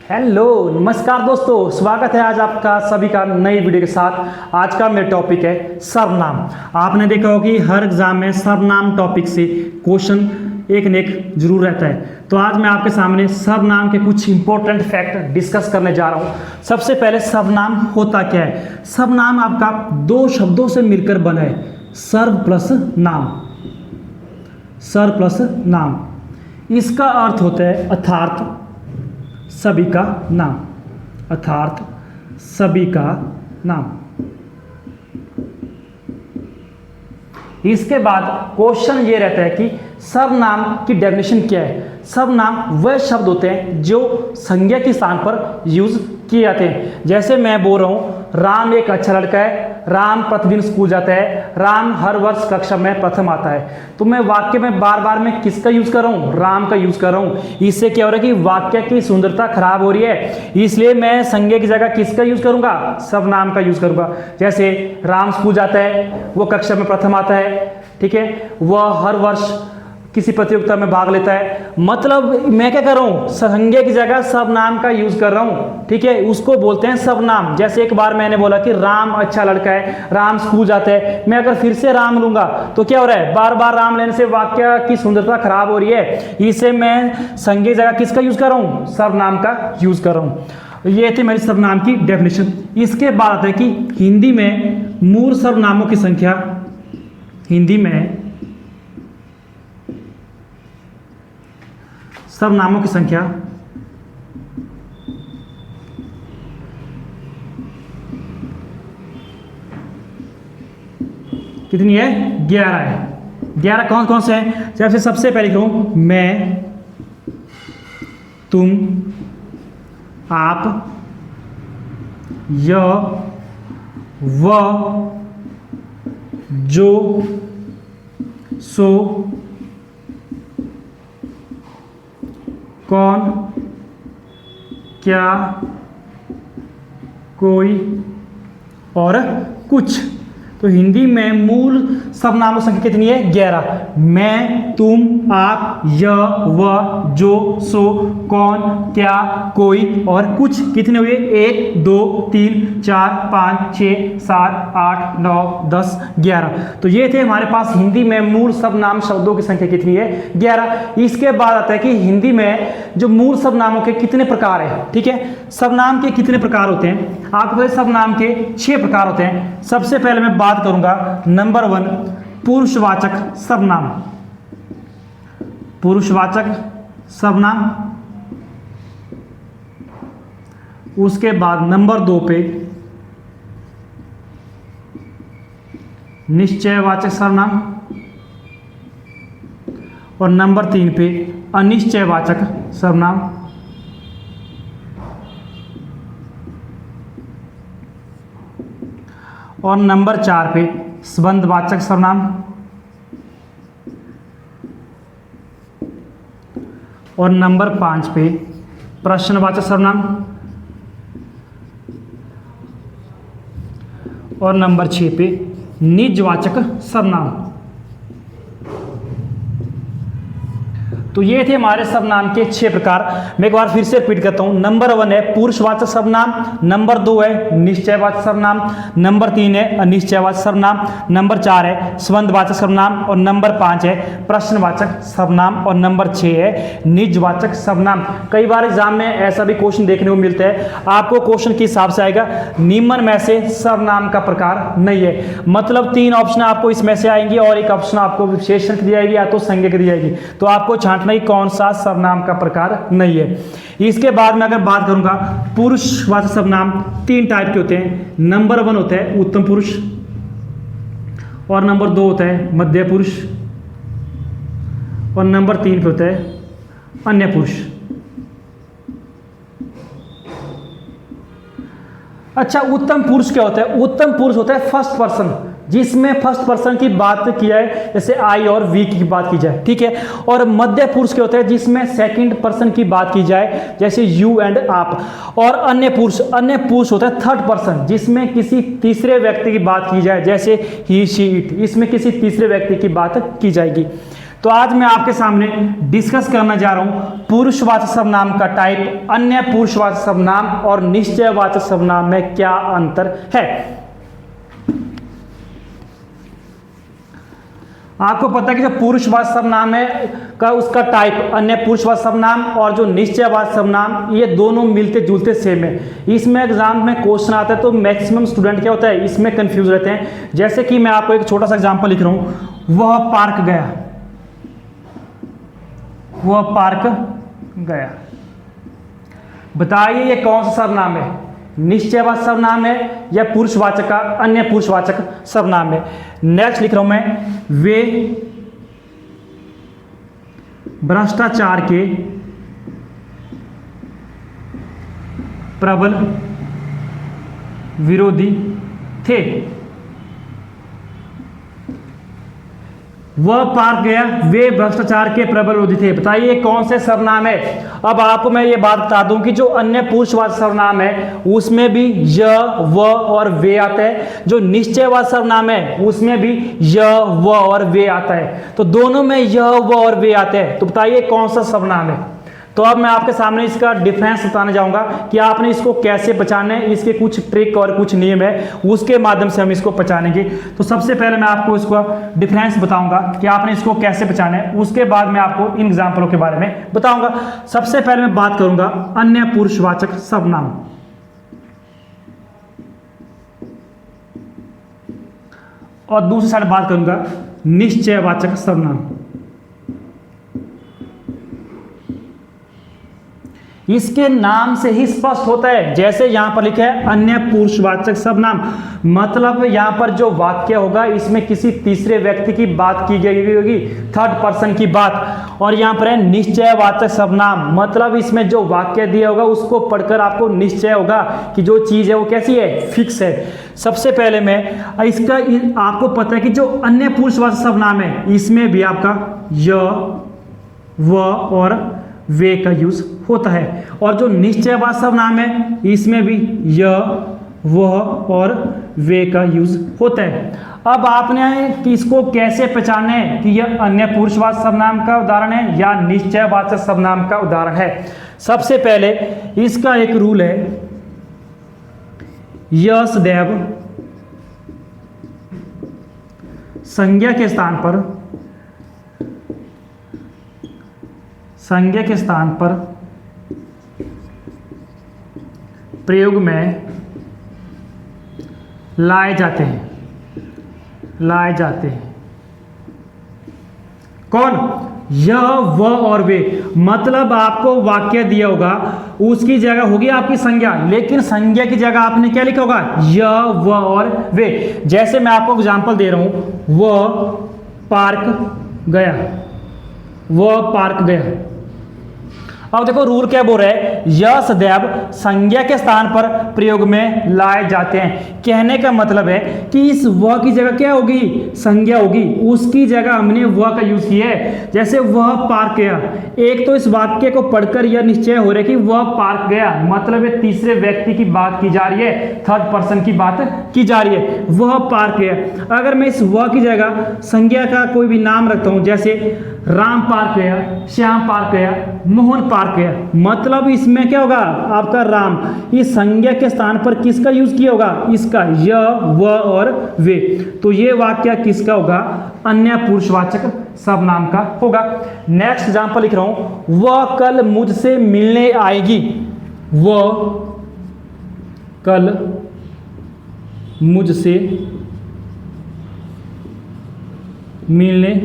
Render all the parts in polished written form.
Hello नमस्कार दोस्तों, स्वागत है आज आपका सभी का नई वीडियो के साथ। आज का मेरा टॉपिक है सर्वनाम। आपने देखा होगा कि हर एग्जाम में सर्वनाम टॉपिक से क्वेश्चन एक न एक जरूर रहता है। तो आज मैं आपके सामने सर्वनाम के कुछ इंपॉर्टेंट फैक्ट डिस्कस करने जा रहा हूँ। सबसे पहले सर्वनाम होता क्या है। सर्वनाम आपका दो शब्दों से मिलकर बना है, सर्व प्लस नाम। सर्व प्लस नाम, इसका अर्थ होता है अर्थात सभी का नाम। अर्थात सभी का नाम। इसके बाद क्वेश्चन ये रहता है कि सर्वनाम की डेफिनेशन क्या है। सर्वनाम वह शब्द होते हैं जो संज्ञा के स्थान पर यूज किए जाते हैं। जैसे मैं बोल रहा हूँ राम एक अच्छा लड़का है, राम प्रतिदिन स्कूल जाता है, राम हर वर्ष कक्षा में प्रथम आता है। तो मैं वाक्य में बार बार मैं किसका यूज कर रहा हूँ, राम का यूज कर रहा हूँ। इससे क्या हो रहा है कि वाक्य की सुंदरता खराब हो रही है, इसलिए मैं संज्ञा की जगह किसका यूज करूंगा, सर्वनाम का यूज करूंगा। जैसे राम स्कूल जाता है, वो कक्षा में प्रथम आता है, ठीक है, वह हर वर्ष किसी प्रतियोगिता में भाग लेता है। मतलब मैं क्या कर रहा हूँ, संज्ञा की जगह सर्वनाम का यूज कर रहा हूँ, ठीक है, उसको बोलते हैं सर्वनाम। जैसे एक बार मैंने बोला कि राम अच्छा लड़का है, राम स्कूल जाता है, मैं अगर फिर से राम लूंगा तो क्या हो रहा है, बार बार राम लेने से वाक्य की सुंदरता खराब हो रही है। इसे मैं संज्ञा की जगह किसका यूज कर रहा हूँ, सर्वनाम का यूज कर रहा हूँ। ये थी मेरी सर्वनाम की डेफिनेशन। इसके बाद आता है कि हिंदी में मूल सर्वनामों की संख्या, हिंदी में सर्वनामों की संख्या कितनी है, 11 है। 11 कौन कौन से हैं। जैसे सबसे पहले कहूं मैं, तुम, आप, यह, वह, जो, सो, कौन, क्या, कोई और कुछ। तो हिंदी में मूल सर्वनामों की संख्या कितनी है, 11। मैं, तुम, आप, यह, वह, जो, सो, कौन, क्या, कोई और कुछ। कितने हुए, 1 2 3 4 5 6 7 8 9 10 11। तो ये थे हमारे पास हिंदी में मूल सर्वनाम शब्दों की संख्या कितनी है, 11। इसके बाद आता है कि हिंदी में जो मूल सर्वनामों के कितने प्रकार है, ठीक है। सर्वनाम के कितने प्रकार होते हैं, आपको पता है सर्वनाम के 6 प्रकार होते हैं। सबसे पहले मैं बात करूंगा नंबर 1, पुरुषवाचक सर्वनाम। पुरुषवाचक सर्वनाम। उसके बाद नंबर 2 पे निश्चयवाचक सर्वनाम और नंबर 3 पे अनिश्चयवाचक सर्वनाम। और नंबर 4 पे संबंधवाचक सर्वनाम और नंबर 5 पे प्रश्नवाचक सर्वनाम और नंबर 6 पे निजवाचक सर्वनाम। तो ये थे हमारे सर्वनाम के 6 प्रकार। मैं एक बार फिर से रिपीट करता हूं। नंबर 1 है पुरुषवाचक सर्वनाम, नंबर 2 है निश्चयवाचक सर्वनाम, नंबर 3 है अनिश्चयवाचक सर्वनाम, नंबर 4 है संबंधवाचक सर्वनाम और नंबर 5 है प्रश्नवाचक सर्वनाम और नंबर 6 है निजवाचक सर्वनाम। कई बार एग्जाम में ऐसा भी क्वेश्चन देखने को मिलता है, आपको क्वेश्चन के हिसाब से आएगा निम्न में से सर्वनाम का प्रकार नहीं है। मतलब 3 ऑप्शन आपको इसमें से आएंगी और एक ऑप्शन आपको विशेषण की दी जाएगी या तो संज्ञा की दी जाएगी। तो आपको छांटना ही कौन सा सर्वनाम का प्रकार नहीं है। इसके बाद में अगर बात करूंगा, पुरुषवाचक सर्वनाम 3 टाइप के होते हैं। नंबर 1 होता है उत्तम पुरुष और नंबर 2 होता है मध्य पुरुष और नंबर 3 पे होता है अन्य पुरुष। अच्छा, उत्तम पुरुष क्या होता है, उत्तम पुरुष होता है फर्स्ट पर्सन, जिसमें फर्स्ट पर्सन की बात की जाए, जैसे आई और वी की बात की जाए, ठीक है। और मध्य पुरुष क्या होता है, जिसमें सेकंड पर्सन की बात की जाए, जैसे यू एंड आप। और अन्य पुरुष होता है थर्ड पर्सन, जिसमें किसी तीसरे व्यक्ति की बात की जाए, जैसे ही शी इट, इसमें किसी तीसरे व्यक्ति की बात की जाएगी। तो आज मैं आपके सामने डिस्कस करना जा रहा हूं पुरुषवाचक सर्वनाम का टाइप, अन्य पुरुषवाचक सर्वनाम और निश्चयवाचक सर्वनाम में क्या अंतर है। आपको पता है कि जो पुरुषवाचक सर्वनाम है का उसका टाइप, अन्य पुरुषवाचक सर्वनाम और जो निश्चयवाचक सर्वनाम, ये दोनों मिलते जुलते सेम है। इसमें एग्जाम में क्वेश्चन आता है तो मैक्सिमम स्टूडेंट क्या होता है, इसमें कंफ्यूज रहते हैं। जैसे कि मैं आपको एक छोटा सा एग्जांपल लिख रहा हूं, वह पार्क गया, वह पार्क गया। बताइए ये कौन सा सर्वनाम है, निश्चयवाचक सर्वनाम है या पुरुषवाचक का अन्य पुरुषवाचक सर्वनाम है। नेक्स्ट लिख रहा हूं मैं, वे भ्रष्टाचार के प्रबल विरोधी थे। वह पार्क गया, वे भ्रष्टाचार के प्रबल विरोधी थे। बताइए कौन से सर्वनाम है। अब आपको मैं ये बात बता दूं कि जो अन्य पुरुषवाचक सर्वनाम है उसमें भी य, व और वे आता है। जो निश्चयवाचक सर्वनाम है उसमें भी य, व और वे आता है। तो दोनों में य, व और वे आते हैं। तो बताइए कौन सा सर्वनाम है। तो अब मैं आपके सामने इसका डिफरेंस बताने जाऊंगा कि आपने इसको कैसे पहचानना है। इसके कुछ ट्रिक और कुछ नियम है, उसके माध्यम से हम इसको पहचानेंगे। तो सबसे पहले मैं आपको इसका डिफरेंस बताऊंगा कि आपने इसको कैसे पहचाना है। उसके बाद मैं आपको इन एग्जाम्पलों के बारे में बताऊंगा। सबसे पहले मैं बात करूंगा अन्य पुरुषवाचक सर्वनाम, और दूसरी साइड बात करूंगा निश्चयवाचक सर्वनाम। इसके नाम से ही स्पष्ट होता है, जैसे यहां पर लिखा है अन्य पुरुषवाचक सर्वनाम, मतलब यहां पर जो वाक्य होगा इसमें किसी तीसरे व्यक्ति की बात की गई होगी, थर्ड पर्सन की बात। और यहां पर है निश्चयवाचक सर्वनाम, मतलब इसमें जो वाक्य दिया होगा उसको पढ़कर आपको निश्चय होगा कि जो चीज है वो कैसी है, फिक्स है। सबसे पहले मैं इसका, आपको पता है कि जो अन्य पुरुषवाचक सर्वनाम है इसमें भी आपका य, व और वे का यूज होता है। और जो निश्चयवाचक सर्वनाम है इसमें भी य, वह और वे का यूज होता है। अब आपने कि इसको कैसे पहचानना है कि यह अन्य पुरुषवाचक सर्वनाम का उदाहरण है या निश्चयवाचक सर्वनाम का उदाहरण है। सबसे पहले इसका एक रूल है, यह सदैव संज्ञा के स्थान पर प्रयोग में लाए जाते हैं। कौन, यह, वह और वे। मतलब आपको वाक्य दिया होगा, उसकी जगह होगी आपकी संज्ञा, लेकिन संज्ञा की जगह आपने क्या लिखा होगा, यह, वह और वे। जैसे मैं आपको एग्जांपल दे रहा हूं, वह पार्क गया, वह पार्क गया। अब देखो रूल क्या बोल रहा है, यह सदैव संज्ञा के स्थान पर प्रयोग में लाए जाते हैं। कहने का मतलब है कि इस वह की जगह क्या होगी, संज्ञा होगी, उसकी जगह हमने वह का यूज किया है। जैसे वह पार्क गया, एक तो इस वाक्य को पढ़कर यह निश्चय हो रहा है कि वह पार्क गया, मतलब ये तीसरे व्यक्ति की बात की जा रही है, थर्ड पर्सन की बात की जा रही है, वह पार्क गया। अगर मैं इस वह की जगह संज्ञा का कोई भी नाम रखता हूं, जैसे राम पार्क गया, श्याम पार्क गया, मोहन पार्क गया, मतलब इसमें क्या होगा आपका राम, इस संज्ञा के स्थान पर किसका यूज किया होगा, इसका, य, व और वे। तो ये वाक्य किसका होगा, अन्य पुरुषवाचक सर्वनाम का होगा। नेक्स्ट एग्जांपल लिख रहा हूं, वह कल मुझसे मिलने आएगी, वह कल मुझसे मिलने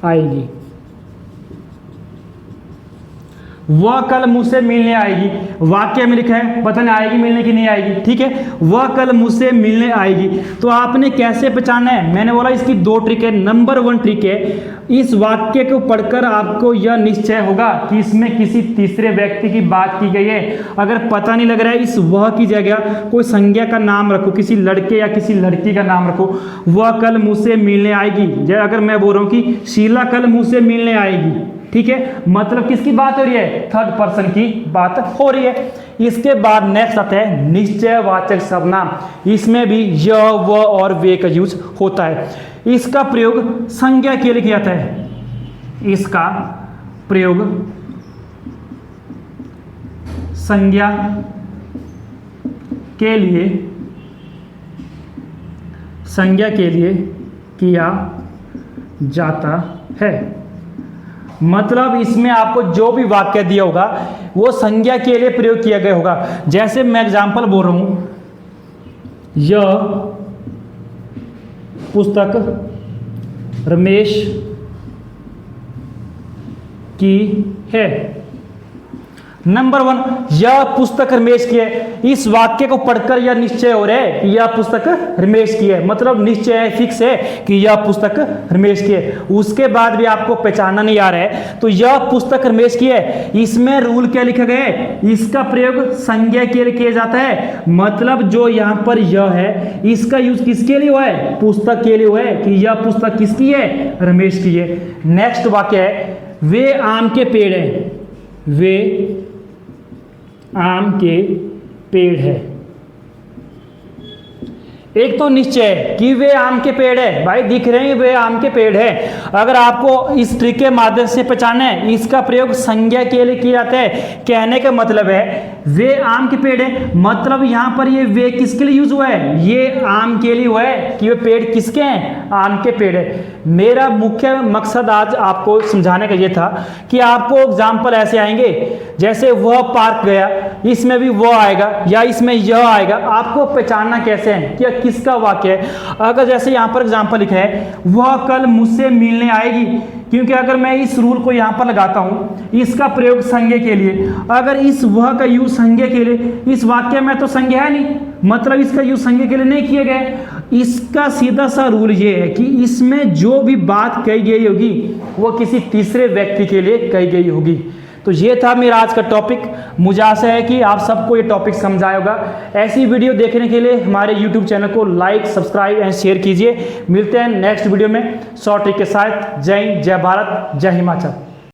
आएगी। वह कल मुझसे मिलने आएगी, वाक्य में लिखा है, पता नहीं आएगी मिलने की नहीं आएगी, ठीक है। वह कल मुझसे मिलने आएगी। तो आपने कैसे पहचानना है, मैंने बोला इसकी दो ट्रिक है। नंबर 1 ट्रिक है, इस वाक्य को पढ़कर आपको यह निश्चय होगा कि इसमें किसी तीसरे व्यक्ति की बात की गई है। अगर पता नहीं लग रहा है, इस वह की जगह कोई संज्ञा का नाम रखो, किसी लड़के या किसी लड़की का नाम रखो। वह कल मुझसे मिलने आएगी, अगर मैं बोल रहा हूँ कि शीला कल मुझसे मिलने आएगी, ठीक है, मतलब किसकी बात हो रही है, थर्ड पर्सन की बात हो रही है। इसके बाद नेक्स्ट आता है निश्चयवाचक सर्वनाम। इसमें भी य व और वे का यूज होता है। इसका प्रयोग संज्ञा के लिए किया जाता है। इसका प्रयोग संज्ञा के लिए किया जाता है। मतलब इसमें आपको जो भी वाक्य दिया होगा वो संज्ञा के लिए प्रयोग किया गया होगा। जैसे मैं एग्जांपल बोल रहा हूं, यह पुस्तक रमेश की है। नंबर 1, यह पुस्तक रमेश की है। इस वाक्य को पढ़कर यह निश्चय हो रहा है कि यह पुस्तक रमेश की है, मतलब निश्चय है, फिक्स है कि यह पुस्तक रमेश की है। उसके बाद भी आपको पहचानना नहीं आ रहा है तो यह पुस्तक रमेश की है, इसमें रूल क्या लिखा गया है, इसका प्रयोग संज्ञा के लिए किया जाता है। मतलब जो यहाँ पर यह है इसका यूज किसके लिए हुआ है, पुस्तक के लिए हुआ है कि यह पुस्तक किसकी है, रमेश की है। नेक्स्ट वाक्य है, वे आम के पेड़ है। वे आम के पेड़ है। एक तो निश्चय है कि वे आम के पेड़ है, भाई दिख रहे हैं वे आम के पेड़ है। अगर आपको इस ट्रिक के माध्यम से पहचाना है, इसका प्रयोग संज्ञा के लिए किया जाता है। कहने का मतलब है वे आम के पेड़ है, मतलब यहां पर ये वे किसके लिए यूज हुआ है, ये आम के लिए हुआ है कि वे पेड़ किसके हैं, आम के पेड़ है। मेरा मुख्य मकसद आज आपको समझाने का ये था कि आपको एग्जाम्पल ऐसे आएंगे, जैसे वह पार्क गया, इसमें भी वह आएगा या इसमें यह आएगा। आपको पहचानना कैसे है कि किसका वाक्य है। अगर जैसे यहाँ पर एग्जाम्पल लिखा है, वह कल मुझसे मिलने आएगी, क्योंकि अगर मैं इस रूल को यहाँ पर लगाता हूँ, इसका प्रयोग संज्ञा के लिए, अगर इस वह का यूज संज्ञा के लिए, इस वाक्य में तो संज्ञा है नहीं, मतलब इसका यूज संज्ञा के लिए नहीं किया गया। इसका सीधा सा रूल ये है कि इसमें जो भी बात कही गई होगी वो किसी तीसरे व्यक्ति के लिए कही गई होगी। तो ये था मेरा आज का टॉपिक। मुझे आशा है कि आप सबको ये टॉपिक समझ आया होगा। ऐसी वीडियो देखने के लिए हमारे YouTube चैनल को लाइक, सब्सक्राइब एंड शेयर कीजिए। मिलते हैं नेक्स्ट वीडियो में शॉर्ट ट्रिक के साथ। जय हिंद, जय भारत, जय हिमाचल।